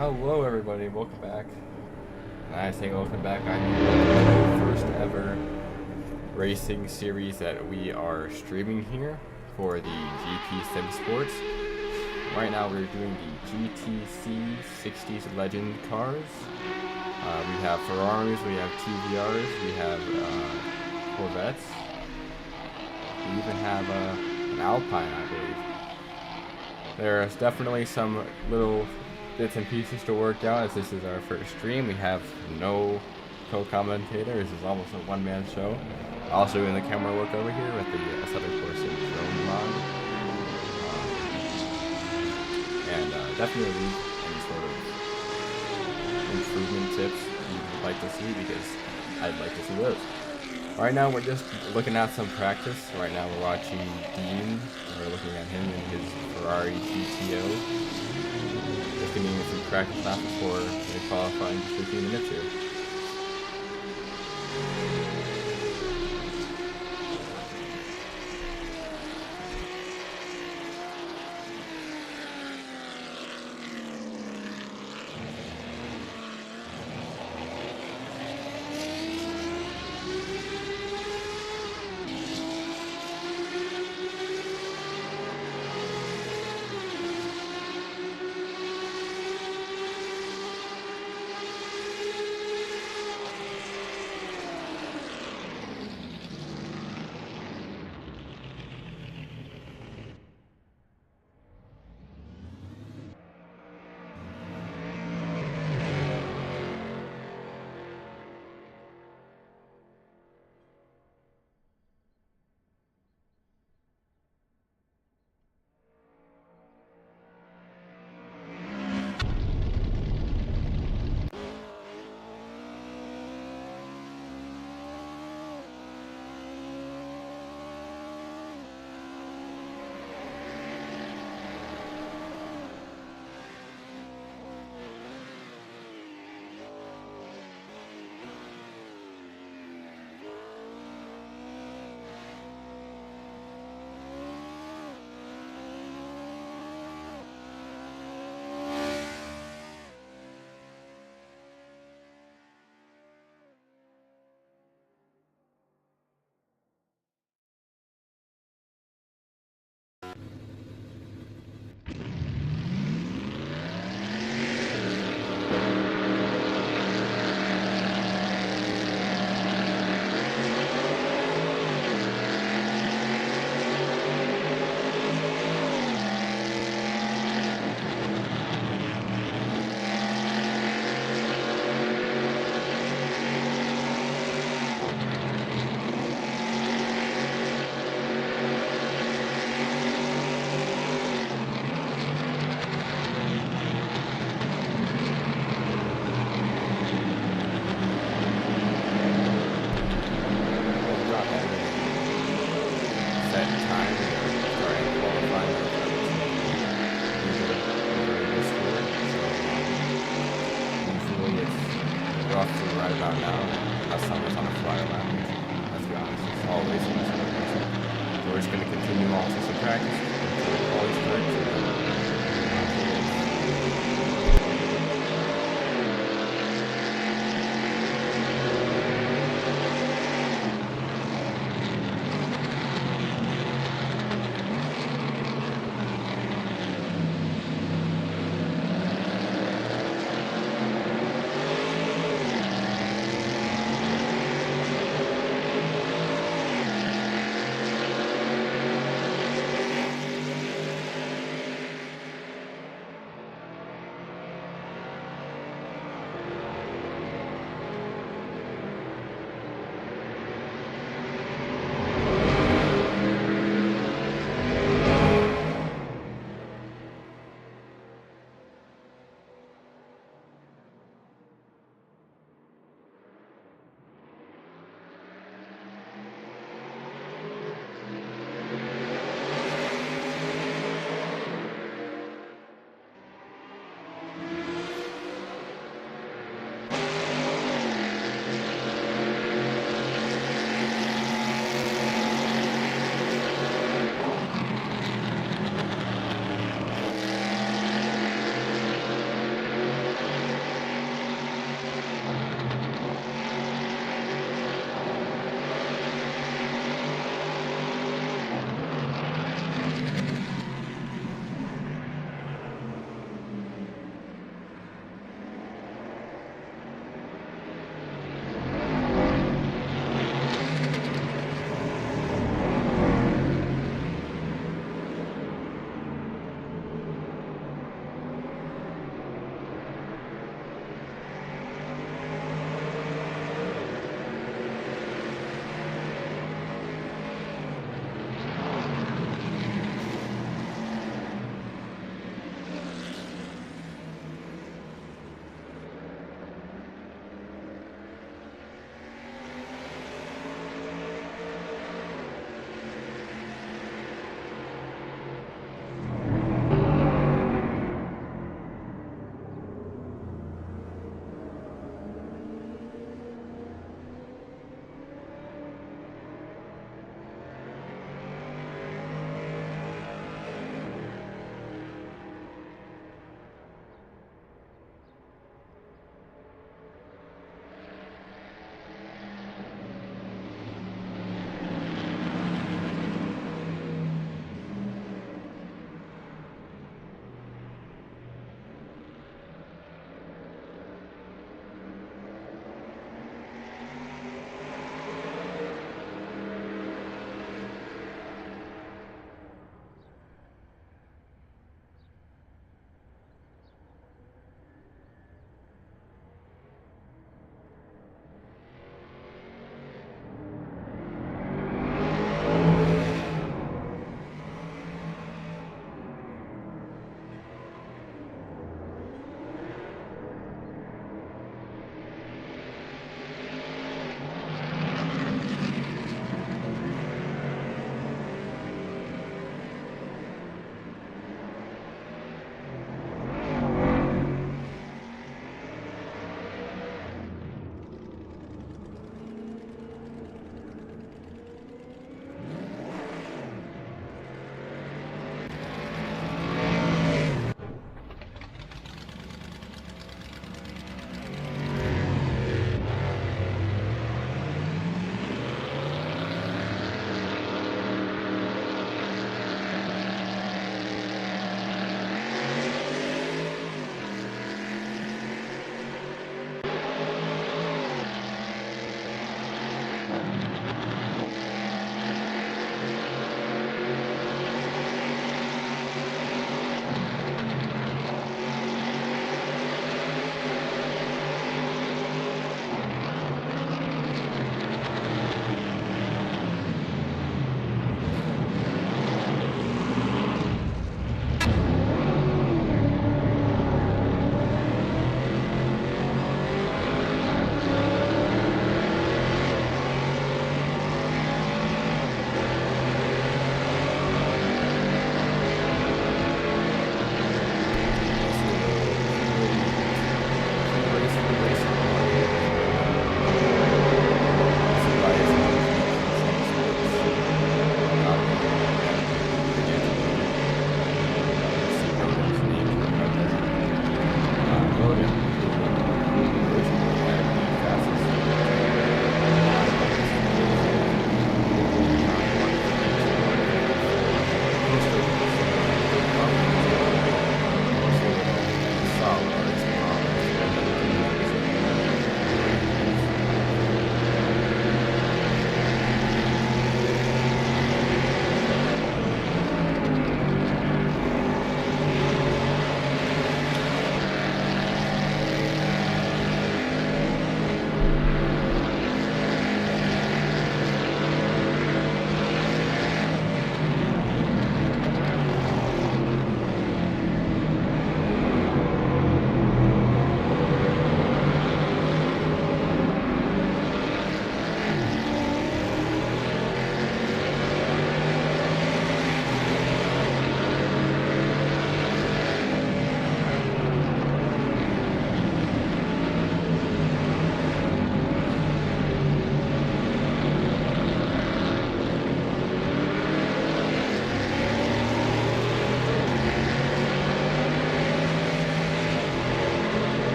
Hello everybody, welcome back. And I say welcome back, I mean welcome to the first ever racing series that we are streaming here for the GT Simsports. Right now we're doing the GTC 60s Legend cars. We have Ferraris, we have TVRs, we have Corvettes. We even have an Alpine, I believe. There's definitely some little bits and pieces to work out as this is our first stream. We have no co-commentator. This is almost a one-man show. Also doing the camera work over here with the Southern Course drone mod. Definitely any sort of improvement tips you'd like to see, because I'd like to see those. Right now we're just looking at some practice. Right now we're watching Dean. We're looking at him in his Ferrari GTO. Just giving him some practice laps before they qualify in just 15 minutes here.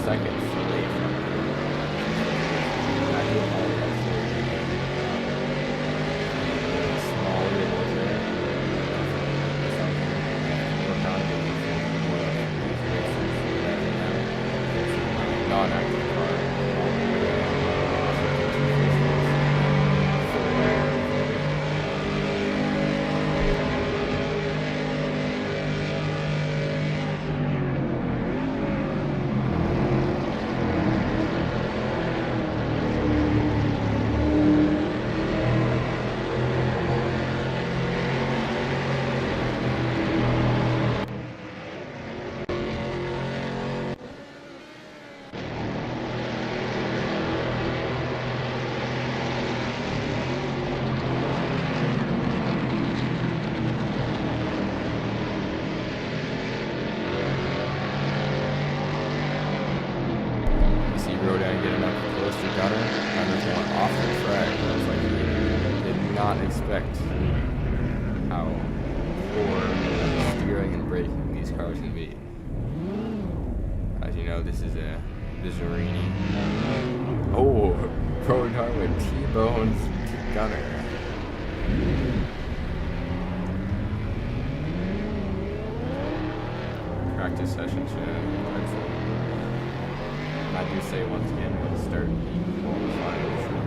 seconds away from the I do apologize for the small labels there. Work on getting more of these races that we have. It's my non-active car. Rodan getting up close to Gunner. Gunner's going off the track. Looks like he did not expect how poor steering and braking these cars can be. As you know, this is a Bizzarini. Oh, Rodan with T-bones Gunner. Practice session should hopefully. I do say once again, we'll start the qualifying shortly.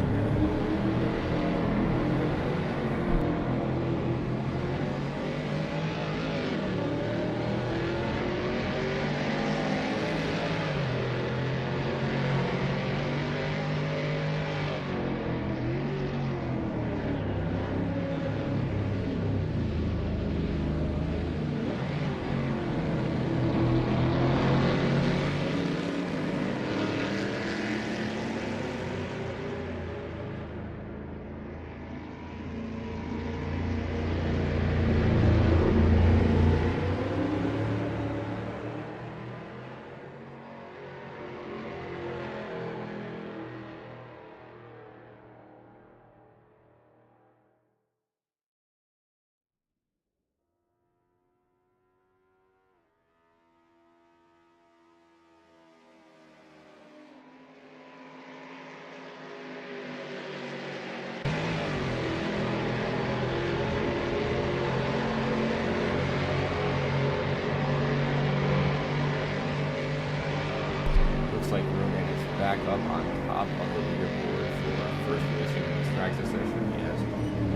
Like Rogan is back up on top of the leaderboard for first position in this practice session. He has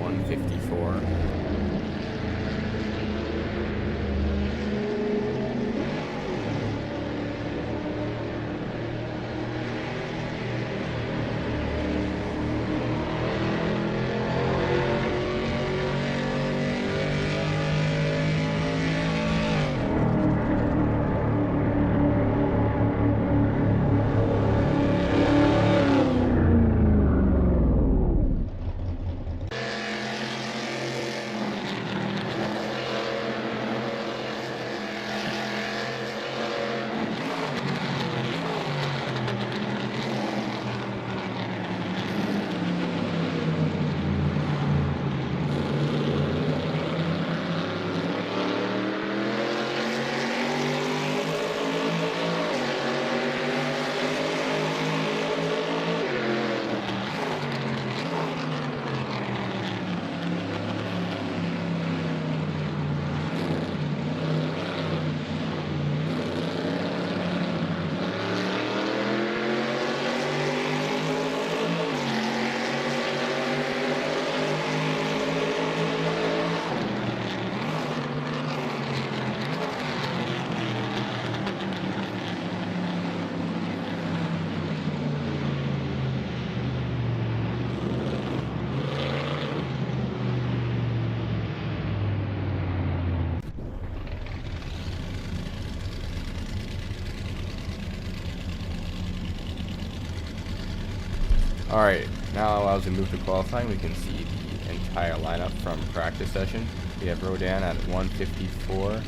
154. Alright, now as we move to qualifying, we can see the entire lineup from practice session. We have Rodan at 154,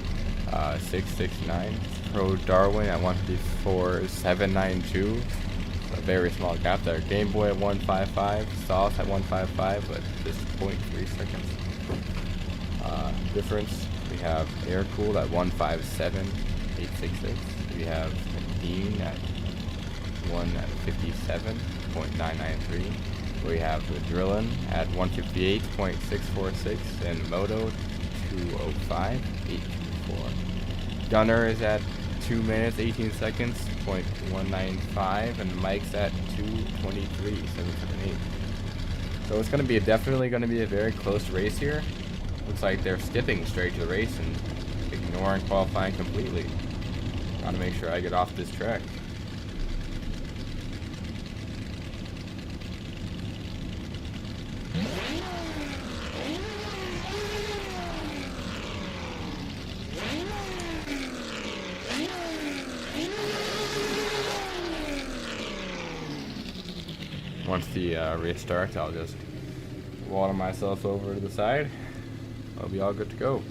669. Pro Darwin at 154, 792. A very small gap there. Game Boy at 155, Sauce at 155, but just 0.3 seconds difference. We have Air Cooled at 157, 866. We have Dean at 157.993. We have the Drillin at 158.646 and Moto 205.824. Gunner is at 2 minutes 18 seconds, 0.195, and Mike's at 2:23.778. So it's definitely going to be a very close race here. Looks like they're skipping straight to the race and ignoring qualifying completely. Gotta make sure I get off this track. Once the race starts, I'll just water myself over to the side. I'll be all good to go.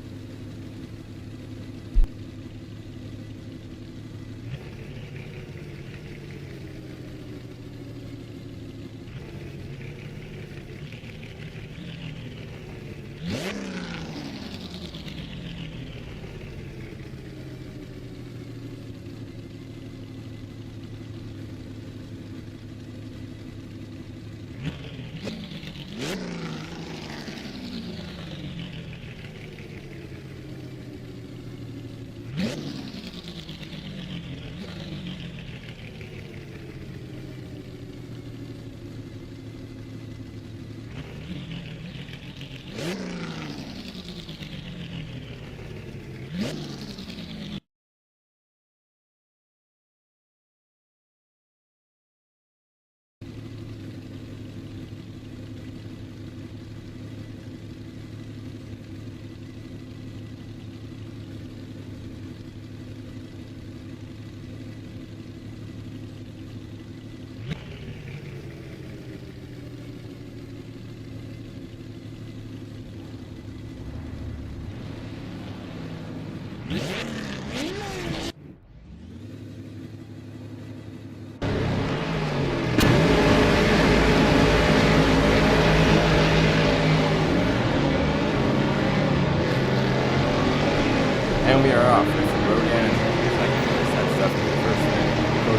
And we are off. It's Rodan in second place. That's definitely the first thing.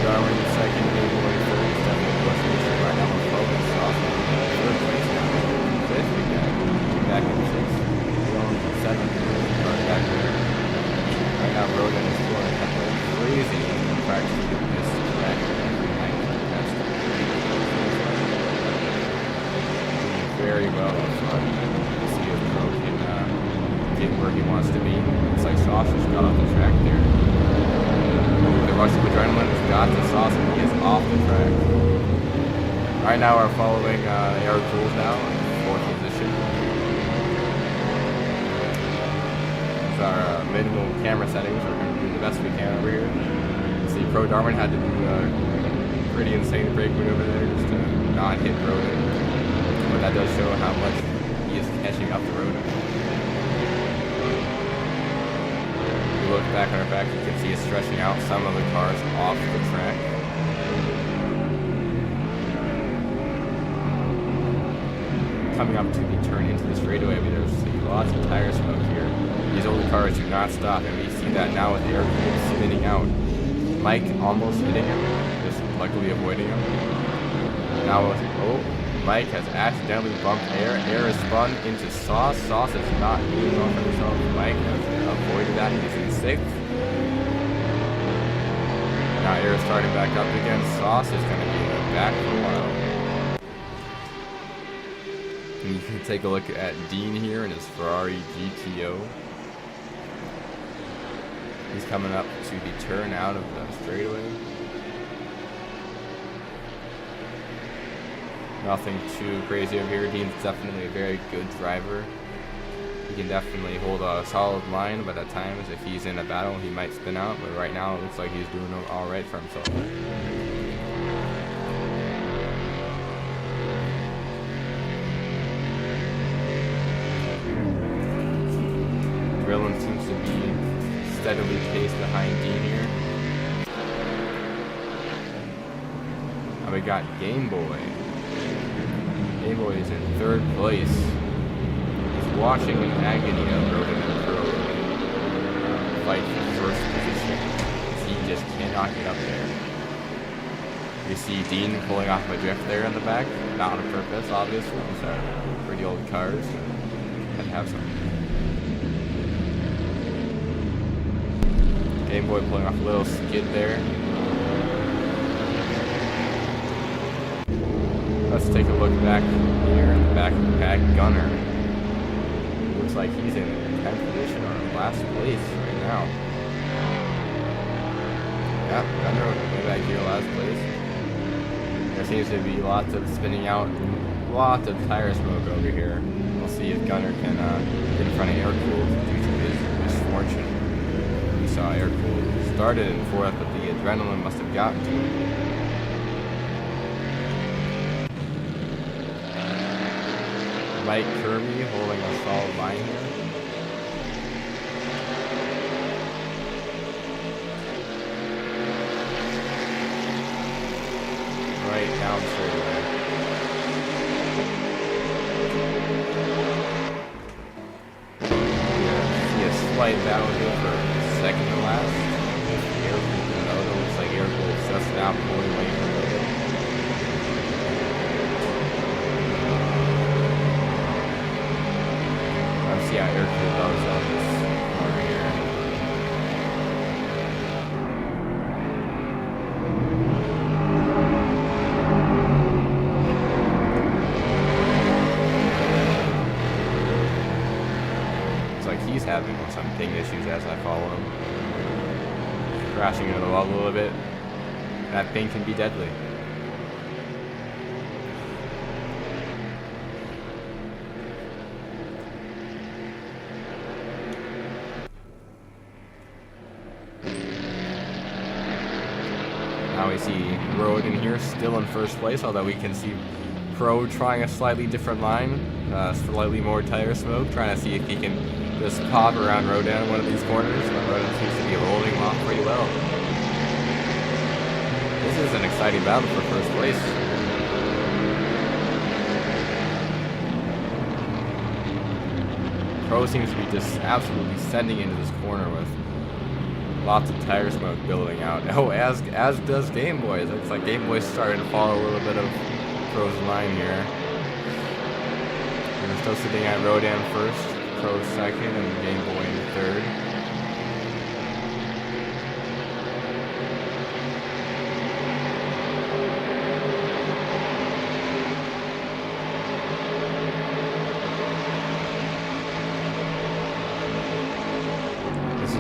Darwin in second, Gable in third. It's definitely pushing this right now. We're focused off third place now. Fifth again. Back in sixth. Going to seventh. Right back there. Right now, Rodan is scoring crazy in practice to get this track every night. That's doing very well up front. We'll see if Pro can get where he wants to be. It's like Sauce just got off the track there. The rush of adrenaline has got to Sauce and he is off the track. Right now we're following Eric Jules now in fourth position. With our minimal camera settings, we're going to do the best we can over here. See, Pro Darwin had to do a pretty insane brake maneuver there just to not hit Rodan. But that does show how much he is catching up to Rodan. Look back on our back, you can see it stretching out some of the cars off the track. Coming up to the turn into the straightaway, there's lots of tire smoke here. These older cars do not stop, and we see that now with the air spinning out. Mike almost hitting him, just luckily avoiding him. Now, Mike has accidentally bumped Air. Air is spun into Sauce. Sauce is not doing well for himself. Mike has avoided that. He's in sixth. Now Air is starting back up again. Sauce is going to be in the back for a while. And you can take a look at Dean here in his Ferrari GTO. He's coming up to the turn out of the straightaway. Nothing too crazy over here. Dean's definitely a very good driver. He can definitely hold a solid line, but at times if he's in a battle he might spin out, but right now it looks like he's doing alright for himself. Drillin seems to be steadily paced behind Dean here. Now we got Game Boy. Game Boy is in third place. He's watching in agony of Rodan and Pro fight for first position. He just cannot get up there. We see Dean pulling off a drift there in the back, not on purpose, obviously. These are pretty old cars. And have some. Game Boy pulling off a little skid there. Let's take a look back here in the back of the pack. Gunner. Looks like he's in 10th position or last place right now. Yeah, Gunner way back here, last place. There seems to be lots of spinning out, lots of tire smoke over here. We'll see if Gunner can get in front of Air-Cooled due to his misfortune. We saw Air-Cooled started in 4th, but the adrenaline must have gotten to him. Mike Kirby holding a solid line here. Right down straightaway. See a slight battle here for second to last. Air-Cooled looks like Air-Cooled just now pulling away from the middle. See how Air-Cooled goes on this corner here. Looks like he's having some ping issues as I follow him. Crashing into the wall a little bit. That ping can be deadly. Now we see Road in here still in first place, although we can see Pro trying a slightly different line, slightly more tire smoke, trying to see if he can just pop around Rodan in one of these corners, but Rodan seems to be holding him off pretty well. This is an exciting battle for first place. Pro seems to be just absolutely sending into this corner with lots of tire smoke building out. Oh, as does Game Boy. It looks like Game Boy's starting to follow a little bit of Pro's line here. We're still sitting at Rodan first, Pro second, and Game Boy in third.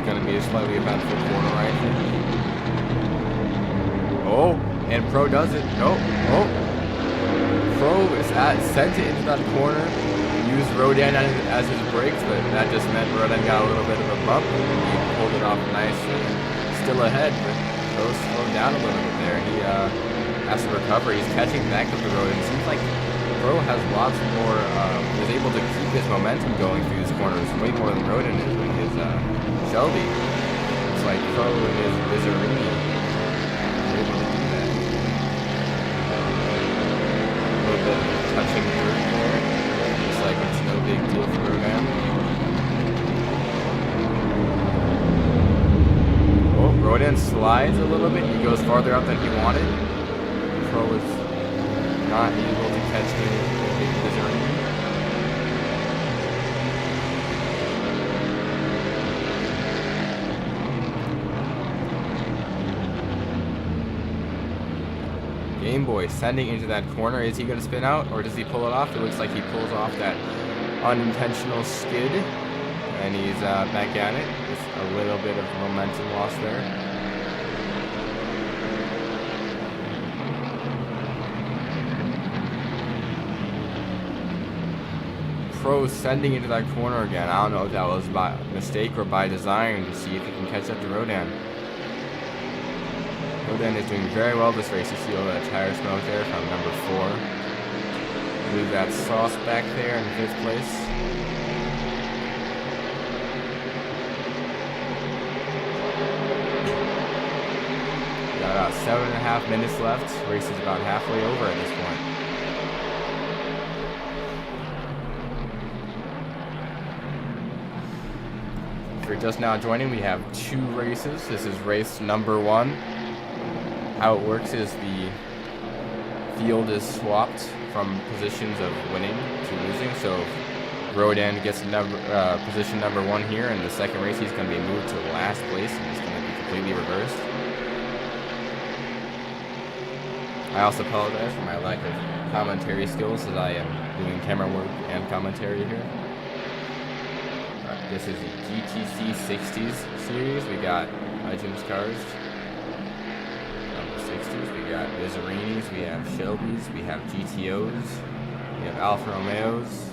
Going to be a slightly eventful corner, I think. Oh, and Pro does it. Oh. Pro is sent it into that corner. Used Rodan as his brakes, but that just meant Rodan got a little bit of a bump. He pulled it off nicely. Still ahead, but Pro slowed down a little bit there. He has to recover. He's catching back up the road. It seems like Pro has lots more, is able to keep his momentum going through these corners way more than Rodan is with his Shelby. It's like Pro and his Vizzerini are able to do that. A little bit of touching dirt there. Looks like it's no big deal for Rodan. Oh, Rodan slides a little bit. He goes farther out than he wanted. Pro is not able to catch him with his Vizzerini. Game Boy sending into that corner. Is he going to spin out or does he pull it off? It looks like he pulls off that unintentional skid and he's back at it. Just a little bit of momentum loss there. Pro sending into that corner again. I don't know if that was by mistake or by design to see if he can catch up to Rodan. Rodan is doing very well this race. You see all that tire smoke there from number 4. I believe that's Sauce back there in 5th place. Got about 7.5 minutes left. Race is about halfway over at this point. If you're just now joining, we have 2 races. This is race number 1. How it works is the field is swapped from positions of winning to losing. So if Rodan gets position number 1 here, in the second race he's going to be moved to last place, and it's going to be completely reversed. I also apologize for my lack of commentary skills, as I am doing camera work and commentary here. This is the GTC 60s series. We got Legends cars from the 60s. We got Vizzerinis, we have Shelbys, we have GTOs, we have Alfa Romeos.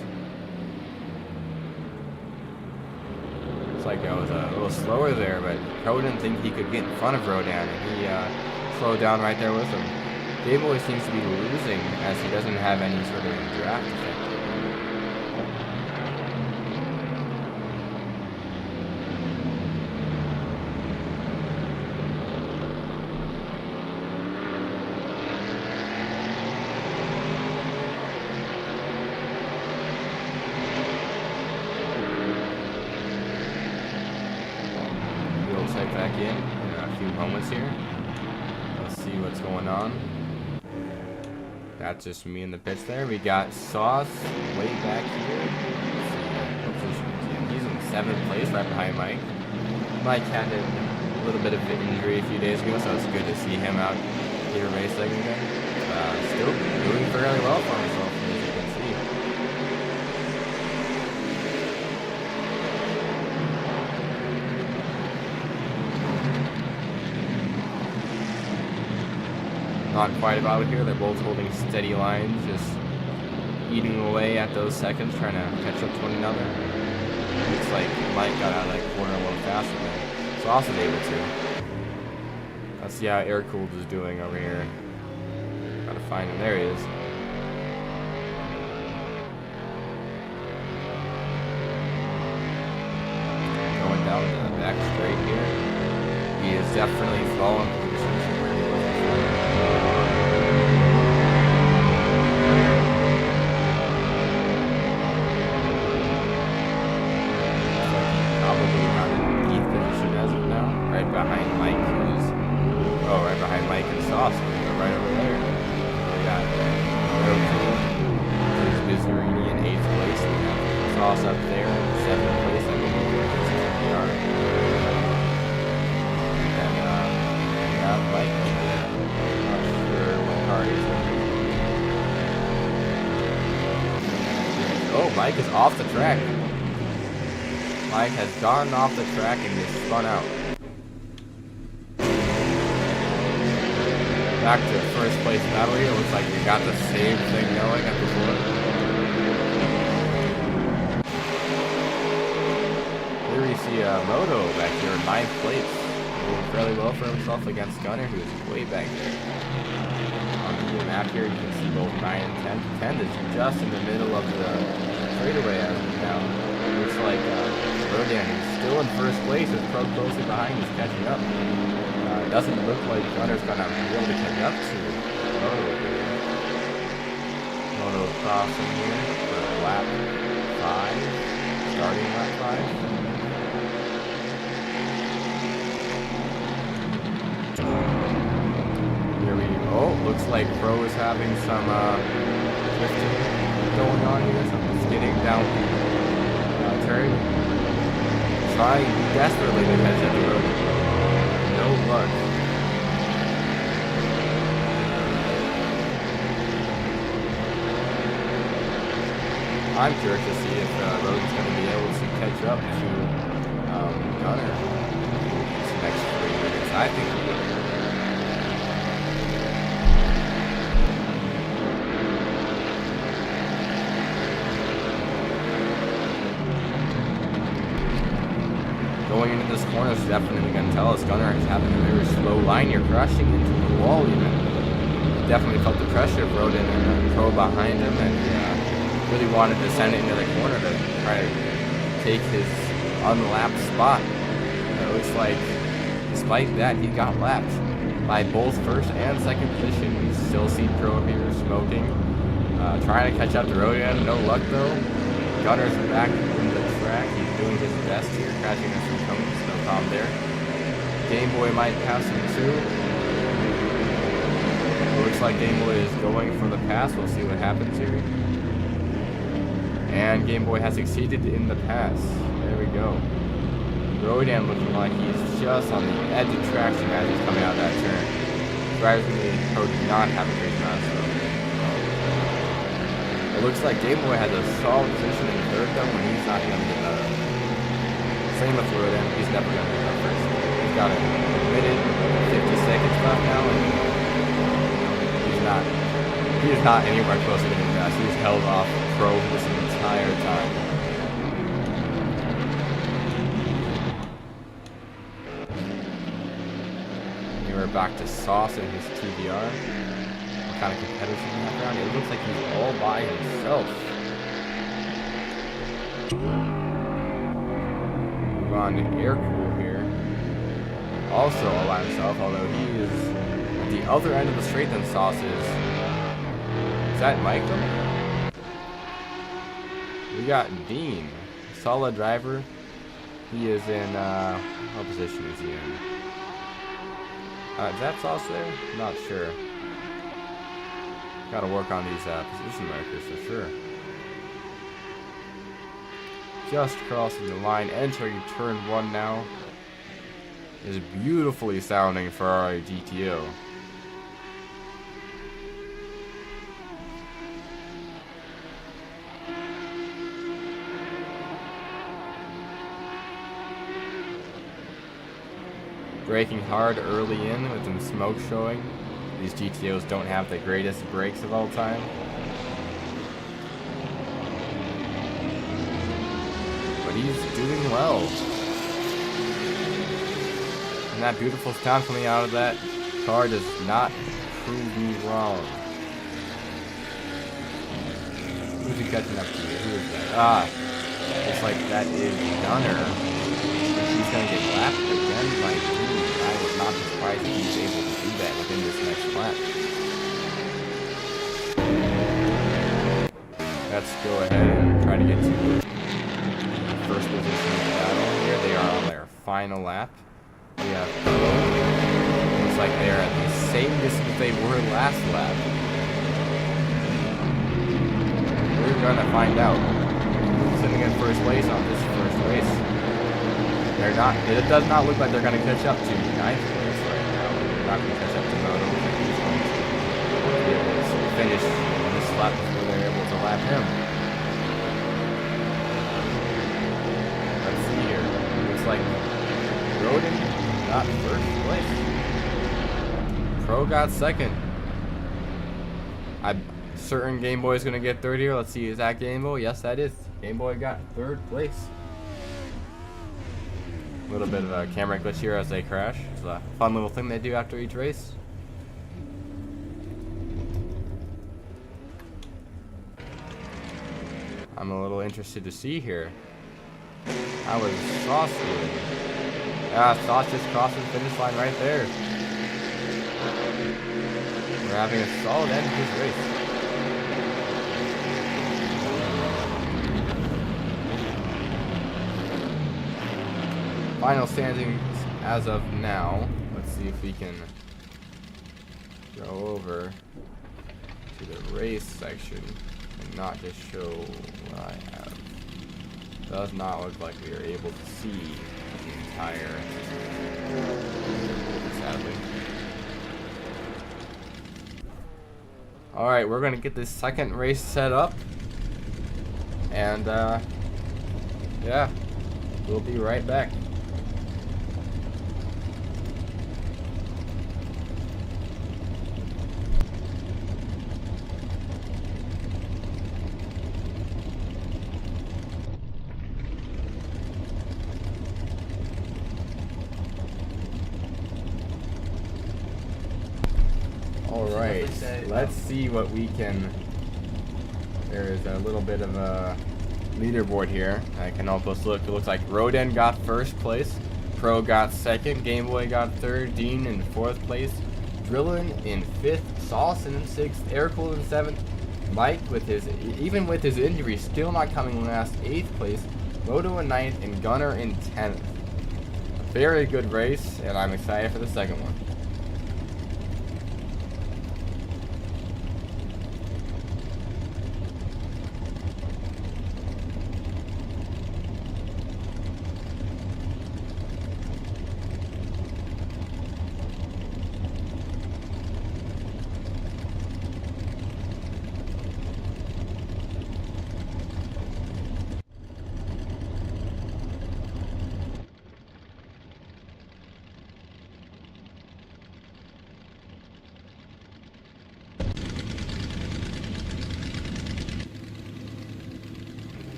Looks like I was a little slower there, but Pro didn't think he could get in front of Rodan, and he slowed down right there with him. Dave always seems to be losing, as he doesn't have any sort of draft effect. We'll check back in a few moments here. Let's see what's going on. That's just me in the pits there. We got Sauce way back here. Let's see what position he's in. He's in 7th place, right behind Mike. Mike had a little bit of an injury a few days ago, so it's good to see him out here racing again. Still doing fairly well for himself, as you can see. Not quite about here. They're both holding steady lines, just eating away at those seconds, trying to catch up to one another. Looks like Mike got out of that corner a little faster than Sauce was able to. Let's see how Air-Cooled is doing over here. Gotta find him. There he is. Going down the back straight here. He is definitely falling positions from where he was before. Probably not in 8th position as of now. Right behind Mike, right behind Mike and Sauce. Right over there. We got Air-Cooled. There's Vizzerini in 8th place. We have Sauce up there in 7th place. I believe we are. And we have Mike over there. Not sure what car he's in. Oh, Mike is off the track. Mike has gone off the track and is spun out. Back to 1st place battle here. Looks like we got the same thing going as before. Here we see Moto back here in 9th place. Doing fairly well for himself against Gunner, who is way back there. On the map here, you can see both 9 and 10. 10 is just in the middle of the straightaway as of now. Looks like Rodan, who's still in 1st place, is Pro closely behind, is catching up. It doesn't look like Gunner's going to be able to catch up to Moto here. Moto crossing here for lap 5, starting lap 5. Here we go. Looks like Pro is having some drifting going on here, some skidding down the turn. Trying desperately to catch up the road. No luck. I'm curious to see if Rodan's going to be able to catch up to Gunner these next 3 minutes. I think he will. Going into this corner is definitely going to tell us Gunner is having a very slow line here, crashing into the wall even. He definitely felt the pressure of Rodan and Pro behind him, and really wanted to send it into the corner to try to take his unlapped spot. It looks like, despite that, he got lapped by both 1st and 2nd position. We still see Pro here smoking, trying to catch up to Rodan. No luck though. Gunner's back in the track. He's doing his best here, crashing into some cones. No problem there. Game Boy might pass him too. Looks Looks like Game Boy is going for the pass. We'll see what happens here. And Game Boy has succeeded in the pass. There we go. Rodan looking like he's just on the edge of traction as he's coming out of that turn. Surprisingly, Pro did not have a great pass though. It looks like Game Boy has a solid position in third though when he's not going to get that up. Same with Rodan, he's never going to get that first. He's got a minute, 50 seconds left now, and he is not anywhere close to getting fast. He's held off Pro this entire time. We're back to Sauce and his TVR. What kind of competitors in that round? It looks like he's all by himself. Move on to Aircool here. Also all by himself, although he is at the other end of the straight than Sauce is. Is that Michael? We got Dean. Solid driver. He is in, what position is he in? Is that Sauce there? Not sure. Gotta work on these position markers for sure. Just crossing the line, entering turn 1 now. Is beautifully sounding Ferrari GTO. Braking hard early in with some smoke showing. These GTOs don't have the greatest brakes of all time. But he's doing well. And that beautiful sound coming out of that car does not prove me wrong. Who's he catching up to? Who is that? Looks like that is Gunner. He's going to get lapped again by Dean. I was not surprised if he's able to do that within this next lap. Let's go ahead and try to get to first position in the battle here. They are on their final lap. We have looks like they are at the same distance they were last lap. We're going to find out. Sitting in first place on this first race. They're not. It does not look like they're going to catch up to ninth place right now. They're not going to catch up to Moto. He's going to be able to finish this lap before they're able to lap him. Let's see here. Looks like Rodan got first place. Pro got second. I'm certain Game Boy is going to get third here. Let's see. Is that Game Boy? Yes, that is. Game Boy got third place. A little bit of a camera glitch here as they crash. It's a fun little thing they do after each race. I'm a little interested to see here. How was Sauce doing? Sauce just crossed the finish line right there. We're having a solid end to this race. Final standings as of now. Let's see if we can go over to the race section and not just show what I have. Does not look like we are able to see the entire, sadly. Alright, we're gonna get this second race set up. And yeah, we'll be right back. Alright, let's see what we can. There's a little bit of a leaderboard here. I can help us look. It looks like Rodan got first place, Pro got second, Game Boy got third, Dean in fourth place, Drillin in fifth, Sauce in sixth, Aircool in seventh, Mike with his, even with his injury, still not coming last, eighth place, Moto in ninth, and Gunner in 10th. Very good race, and I'm excited for the second one.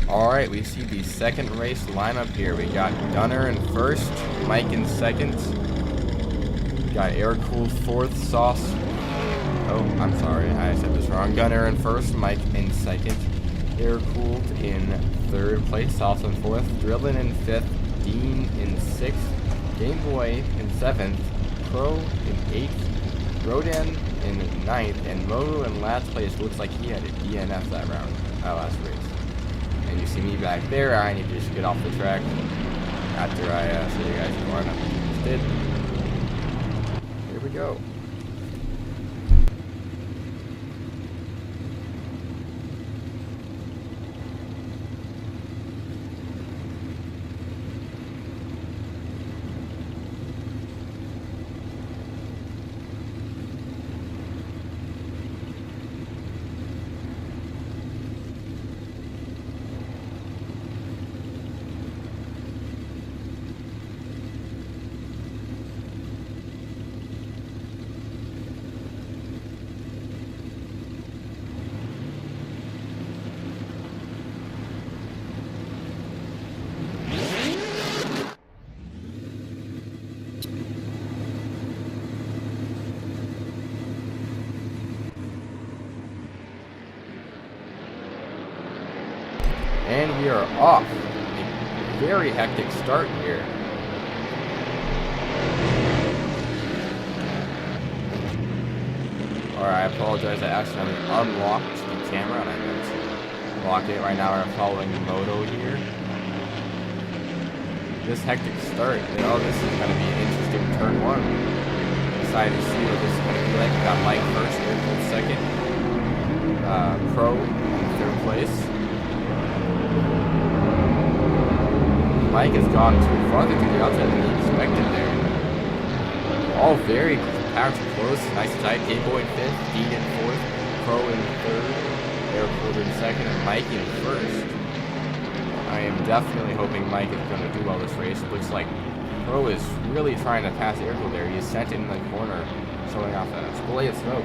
Alright, we see the second race lineup here. We got Gunner in first, Mike in second. We got air-cooled fourth, Sauce. Oh, I'm sorry, I said this wrong. Gunner in first, Mike in second. Air-cooled in third place, Sauce in fourth. Drillin in fifth, Dean in sixth. Game Boy in seventh. Pro in eighth. Rodan in ninth. And Moto in last place. Looks like he had a DNF that round, last race. And you see me back there. I need to just get off the track after I show you guys the lineup. Just did. Here we go. And we are off. A very hectic start here. Alright, I apologize. I accidentally unlocked the camera and I meant to lock it. Right now we're following Moto here. This hectic start. Oh, this is going to be an interesting turn one. Excited to see what this is going to be like. We got Mike first, Airfield second. Pro in third place. Mike has gone too farther to the outside than he expected there. All very packed close, nice and tight. Game Boy in fifth, Dean in fourth, Pro in third, Airfield in second, and Mike in first. I am definitely hoping Mike is going to do well this race. It looks like Pro is really trying to pass Airfield there. He is sent in the corner, showing off a display of smoke.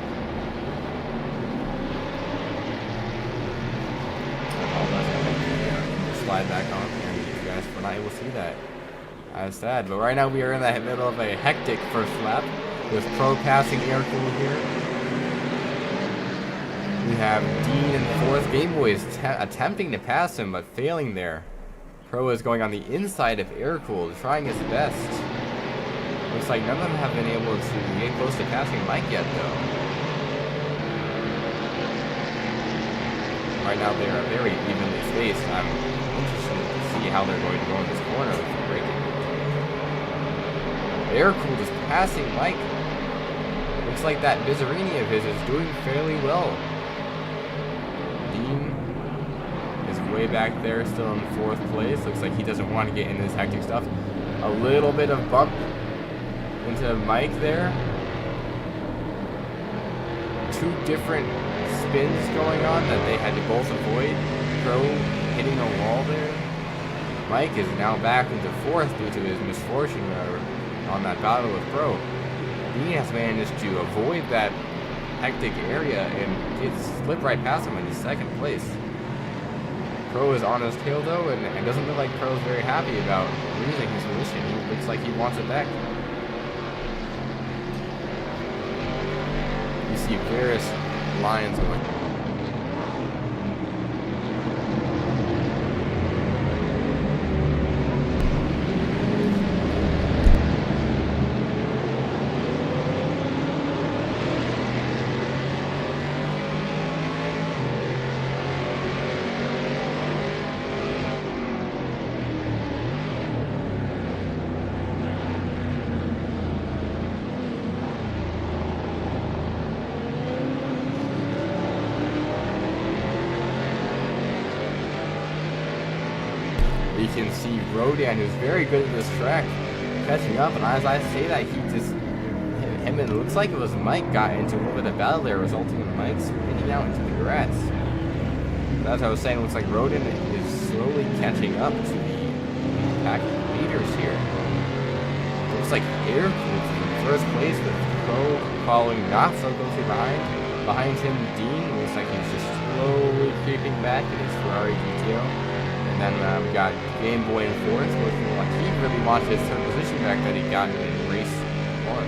Slide back on. We're not able to see that. That's sad. But right now we are in the middle of a hectic first lap with Pro passing Aircool here. We have Dean in fourth. Game Boy is attempting to pass him but failing there. Pro is going on the inside of Aircool, trying his best. Looks like none of them have been able to get close to passing Mike yet though. Right now they are very evenly spaced. I'm interested to see how they're going to go in this corner with the braking. Aircool is passing Mike. Looks like that Bizzarini of his is doing fairly well. Dean is way back there, still in fourth place. Looks like he doesn't want to get into this hectic stuff. A little bit of bump into Mike there. Two different spins going on that they had to both avoid. Pro hitting a wall there. Mike is now back into fourth due to his misfortune on that battle with Pro. Dean has managed to avoid that hectic area and slip right past him in second place. Pro is on his tail though, and it doesn't look like Pro's very happy about losing his position. He looks like he wants it back. You see various lines going. We can see Rodan, who's very good at this track, catching up, and as I say that, he just, him and it looks like it was Mike got into a little bit of battle there, resulting in Mike spinning out into the grass. But as I was saying, it looks like Rodan is slowly catching up to the pack leaders here. Looks like Aircool's in first place with Pro following not so closely behind. Behind him, Dean looks like he's just slowly creeping back in his Ferrari GTO. And then we got Game Boy in fourth, looking like he really wanted his third position back that he got in race 1.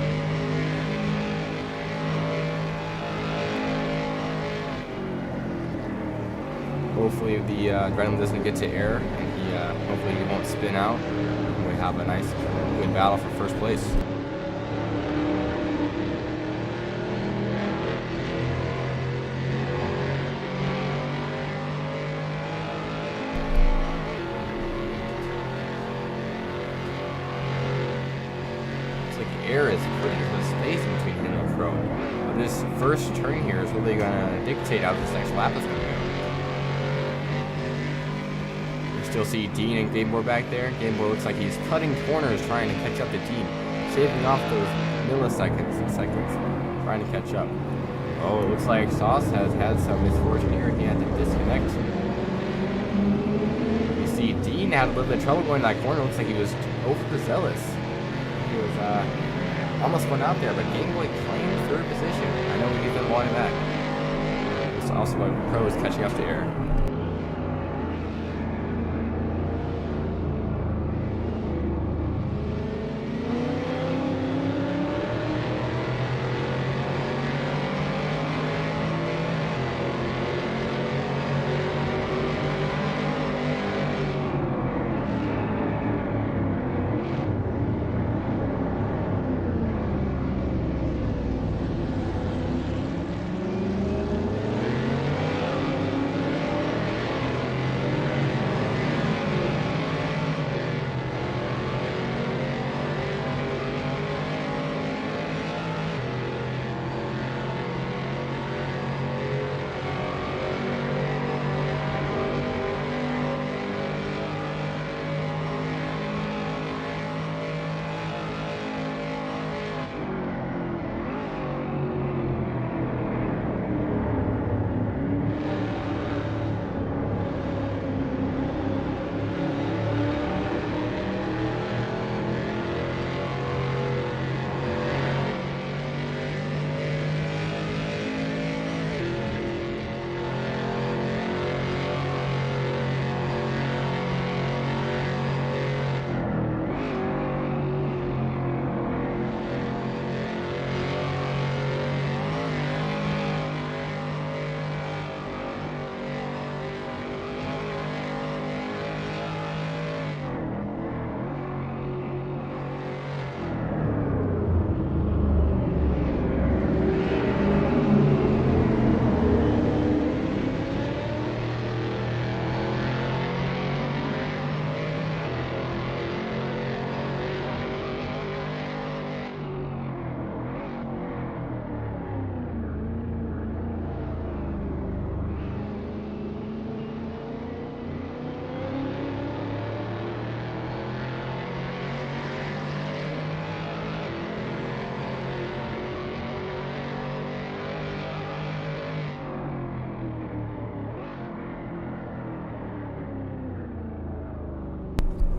Hopefully the adrenaline doesn't get to air, and hopefully he won't spin out, and we have a nice good battle for first place. Air is putting the space between him and Pro. But this first turn here is really going to dictate how this next lap is going to go. We still see Dean and Game Boy back there. Game Boy looks like he's cutting corners trying to catch up to Dean, shaving off those milliseconds and seconds, trying to catch up. Oh, it looks like Sauce has had some misfortune here. He had to disconnect. You see Dean had a little bit of trouble going to that corner. Looks like he was overzealous. He was almost went out there, but Game Boy claimed third position. I know we've been wanting that. It's also like Pro is catching up to Air.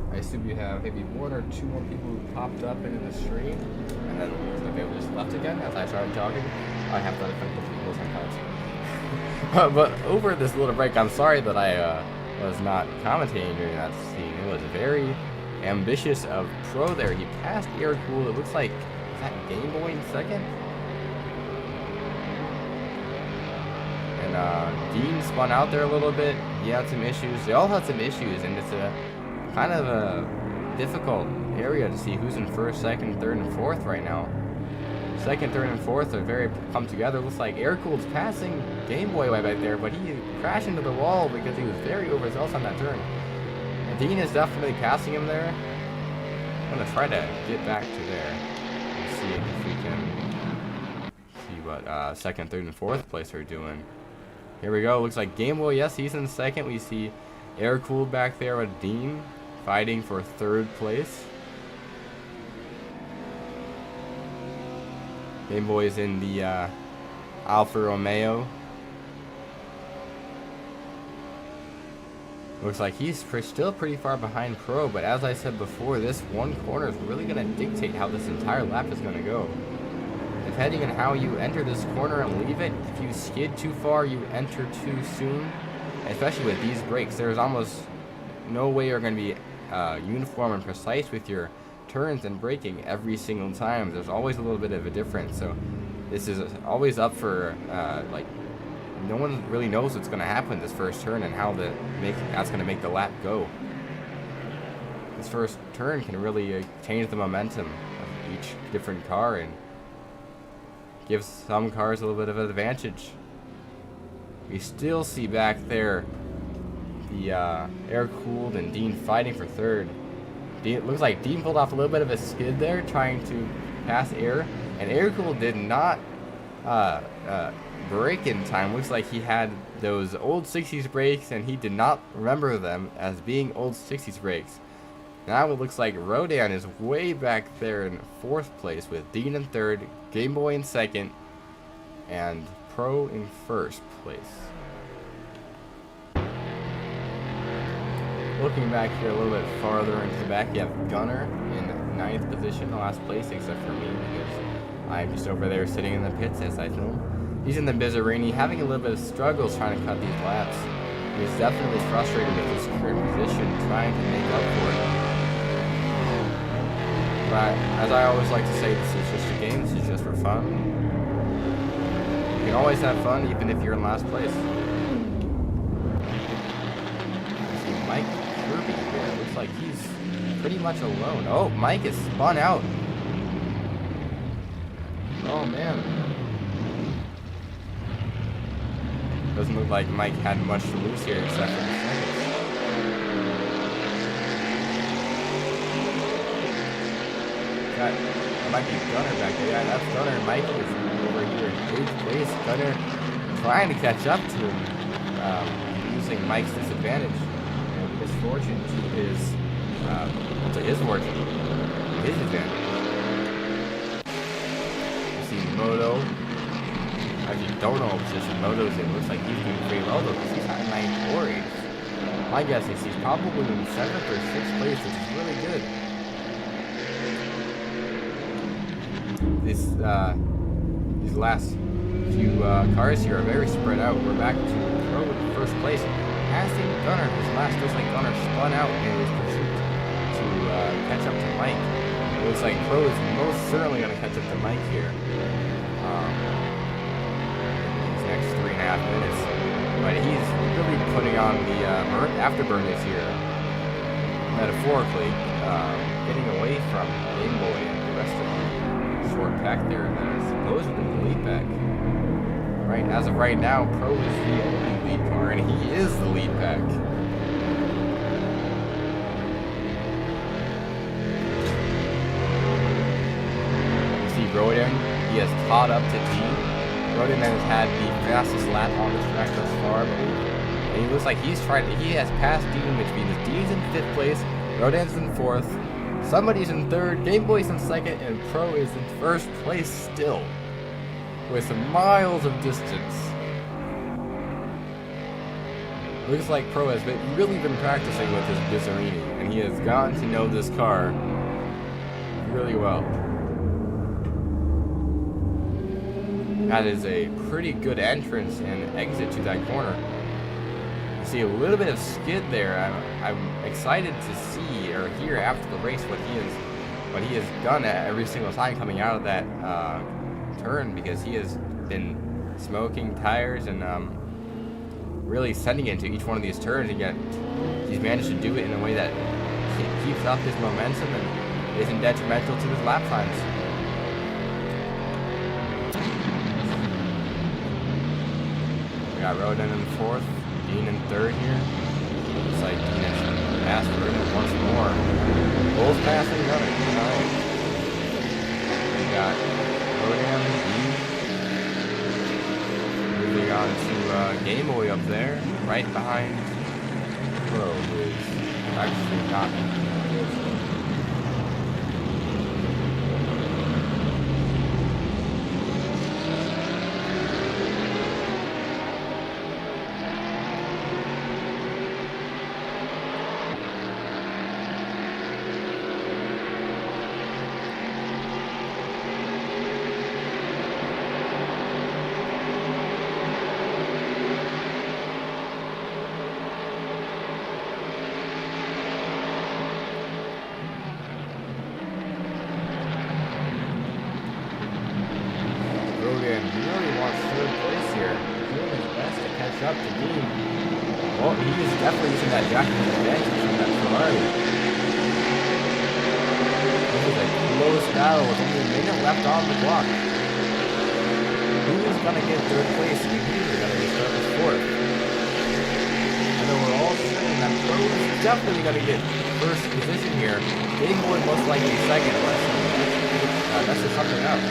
I assume you have maybe one or two more people who popped up into the stream, and then they were just left again as I started talking. I have to defend the people sometimes. But over this little break, I'm sorry that I was not commentating during that scene. It was very ambitious of Pro there. He passed Air Cool. It looks like, is that Game Boy in second? And Dean spun out there a little bit. He had some issues. They all had some issues, and it's a kind of a difficult area to see who's in first, second, third, and fourth right now. Second, third, and fourth are very come together. Looks like Air-Cool's passing Game Boy way back there, but he crashed into the wall because he was very overzealous on that turn. And Dean is definitely passing him there. I'm going to try to get back to there and see if we can see what second, third, and fourth place are doing. Here we go. Looks like Game Boy, yes, he's in second. We see Air-Cooled back there with Dean fighting for third place. Game Boy is in the Alfa Romeo. Looks like he's still pretty far behind Pro, but as I said before, this one corner is really going to dictate how this entire lap is going to go. Depending on how you enter this corner and leave it, if you skid too far, you enter too soon. Especially with these brakes, there's almost no way you're going to be uniform and precise with your turns and braking every single time. There's always a little bit of a difference. So this is always up for like, no one really knows what's going to happen this first turn and how that's going to make the lap go. This first turn can really change the momentum of each different car and give some cars a little bit of an advantage. We still see back there the air-cooled and Dean fighting for third. It looks like Dean pulled off a little bit of a skid there trying to pass air, and air-cooled did not brake in time. Looks like he had those old 60s brakes and he did not remember them as being old 60s brakes. Now it looks like Rodan is way back there in 4th place with Dean in 3rd, Game Boy in 2nd, and Pro in 1st place. Looking back here a little bit farther into the back, you have Gunner in 9th position, the last place, except for me, because I'm just over there sitting in the pits as I film. He's in the Bizzarini, having a little bit of struggles trying to cut these laps. He's definitely frustrated with his current position, trying to make up for it. But as I always like to say, this is just a game, this is just for fun. You can always have fun, even if you're in last place. See Mike Kirby here, looks like he's pretty much alone. Oh, Mike is spun out. Oh man. Doesn't look like Mike had much to lose here except for the seconds. That might be Gunner back there. Yeah, that's Gunner. Mike is over here in 8th place. Gunner trying to catch up to him, using Mike's disadvantage and misfortune to his fortune, his advantage. You see Moto. As you don't know what position Moto's in, looks like he's doing pretty well though, because he's at 9th or 8th. My guess is he's probably in 7th or 6th place, which is really good. These last few cars here are very spread out. We're back to Pro in 1st place, passing Gunner. His last looks like Gunner spun out in his pursuit to catch up to Mike. It looks like Pro is most certainly going to catch up to Mike here. Next 3.5 minutes, but he's really putting on the afterburn this year, metaphorically, getting away from Game Boy and the rest of the short pack there that is supposedly the lead pack. Right, as of right now, Pro is the only lead car, and he is the lead pack. You see Rodan, he has caught up to Dean. Rodan has had the fastest lap on the track thus far, and he looks like he has passed Dean, which means Dean's in 5th place, Rodan's in 4th, somebody's in 3rd, Game Boy's in 2nd, and Pro is in 1st place still, with miles of distance. Looks like Pro has really been practicing with his Bizzarini, and he has gotten to know this car really well. That is a pretty good entrance and exit to that corner. You see a little bit of skid there. I'm excited to see or hear after the race what he has done every single time coming out of that turn, because he has been smoking tires and really sending it into each one of these turns, and yet he's managed to do it in a way that keeps up his momentum and isn't detrimental to his lap times. We got Rodan in 4th, Dean in 3rd here. Looks like Dean has passed Rodan once more. Both passing Gunner. Alright. We got Rodan, Dean. Moving on to Game Boy up there, right behind Pro, who is actually not. Rodan really wants third place here. Doing his best to catch up to Dean. Well, he is definitely using that jockey advantage from that Ferrari. This is a close battle with only a minute left on the clock. Who is going to get third place? And who is going to get started fourth? I know we're all certain that Pro is definitely going to get first position here. Game Boy most likely second, unless he messes something up.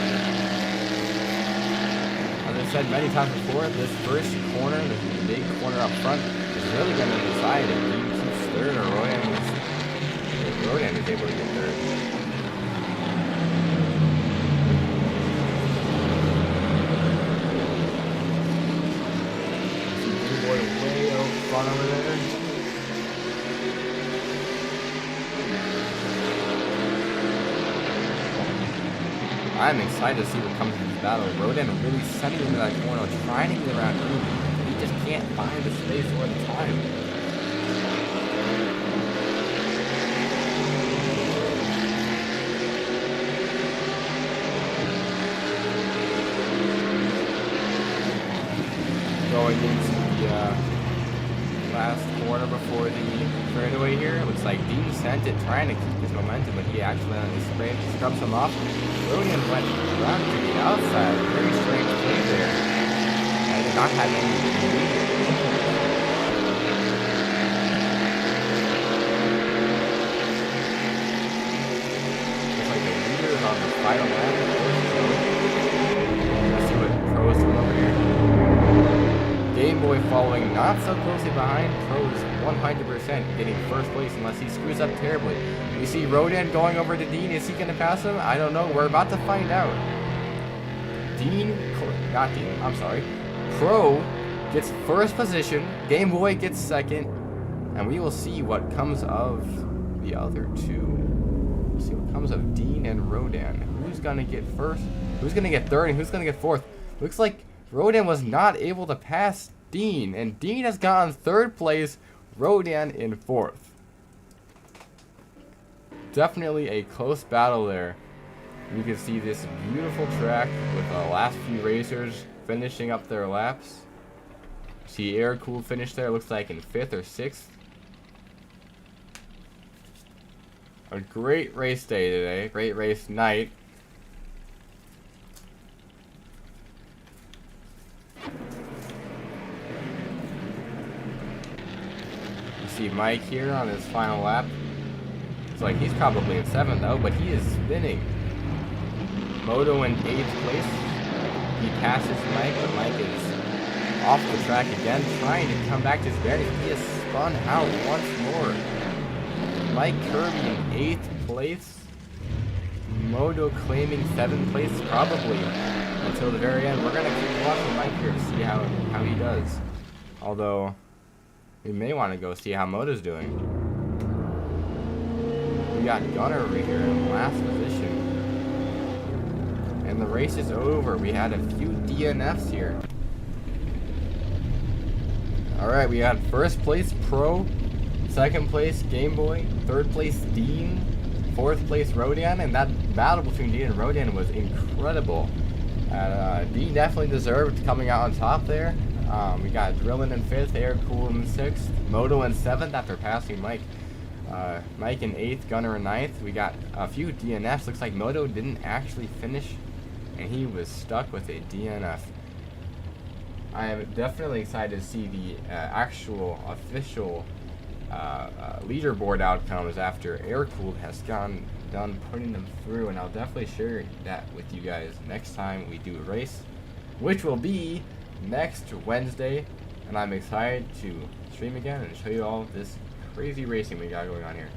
As I said many times before, this first corner, this big corner up front, is really going to decide if he keeps third or Rodan is able to get third. Way out front over there. I'm excited to see what comes from this battle. Rodan really setting into that corner, trying to get around him. He just can't find the space or the time. Going into the last corner before the straightaway here. It looks like Dean sent it, trying to keep his momentum, but he actually scrubs him off. Rodan went around to the outside. Very strange play there. I did not have any lead. Looks like the leader is on the final lap. Let's see what Pro's doing over here. Game Boy following not so closely behind. Pro's 100% getting first place unless he screws up terribly. We see Rodan going over to Dean. Is he going to pass him? I don't know. We're about to find out. Pro gets first position. Game Boy gets second. And we will see what comes of the other two. We'll see what comes of Dean and Rodan. Who's going to get first? Who's going to get third? And who's going to get fourth? Looks like Rodan was not able to pass Dean, and Dean has gotten third place, Rodan in fourth. Definitely a close battle there. You can see this beautiful track with the last few racers finishing up their laps. See Air Cool finish there, looks like in 5th or 6th. A great race day today, great race night. See Mike here on his final lap. It's like he's probably in 7th though, but he is spinning. Moto in 8th place. He passes Mike, but Mike is off the track again, trying to come back to his bearings. He has spun out once more. Mike Kirby in 8th place. Moto claiming 7th place, probably until the very end. We're gonna keep watching Mike here to see how he does. Although we may want to go see how Moto's doing. We got Gunner over here in last position. And the race is over. We had a few DNFs here. Alright, we had first place Pro, second place Game Boy, third place Dean, fourth place Rodan, and that battle between Dean and Rodan was incredible. Dean definitely deserved coming out on top there. We got Drillin in 5th, Air Cool in 6th, Moto in 7th after passing Mike. Mike in 8th, Gunner in 9th. We got a few DNFs. Looks like Moto didn't actually finish, and he was stuck with a DNF. I am definitely excited to see the actual official leaderboard outcomes after Air Cooled has done putting them through, and I'll definitely share that with you guys next time we do a race, which will be next Wednesday, and I'm excited to stream again and show you all this crazy racing we got going on here.